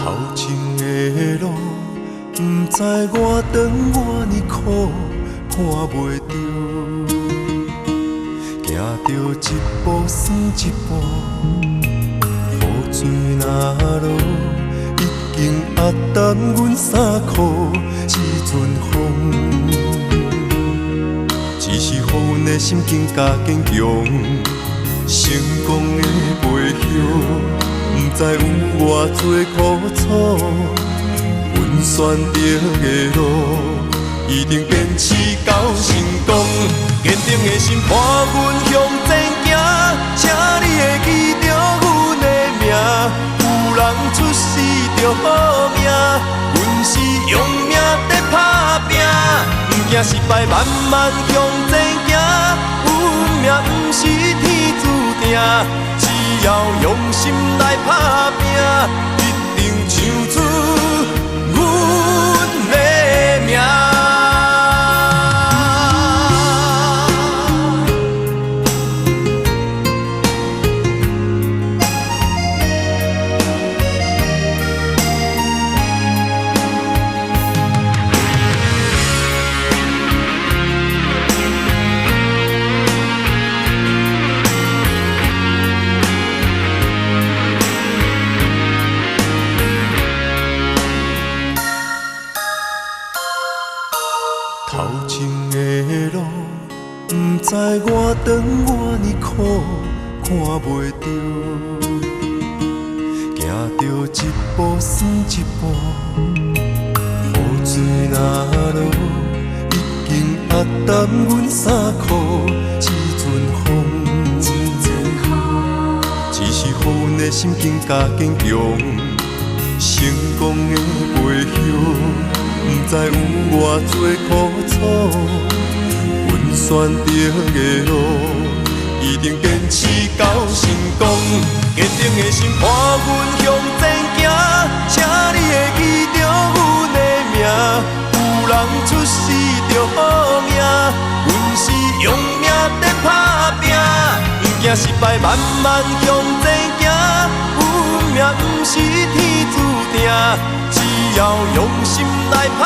头前的路，不知我长我呢苦，看袂着，行着一步算一步，雨水若落，已经压淡阮衫裤，一阵风，只是予阮的心更加坚强，成功的背后。不知有偌多苦楚，阮选择的路，一定坚持到成功。坚定的心伴阮向前行，请你会记着阮的名。有人出世着好命，阮是用命在打拼，不惊失败，慢慢向前行。运命不是天注定。只要用心来打拼，一定唱出阮的名。头前的路，不知我长我呢苦，看袂着，行着一步算一步，雨水若落，已经压淡阮衫裤，一阵风，只是予阮的心更加坚强，成功的背后。不知有偌多苦楚，阮选择的路，一定坚持到成功。坚定的心伴阮向前行，请你会记着阮的名。有人出世着好命，阮是用命在打拼，不惊失败，慢慢向前行。运命不是天注定。只要用心来打。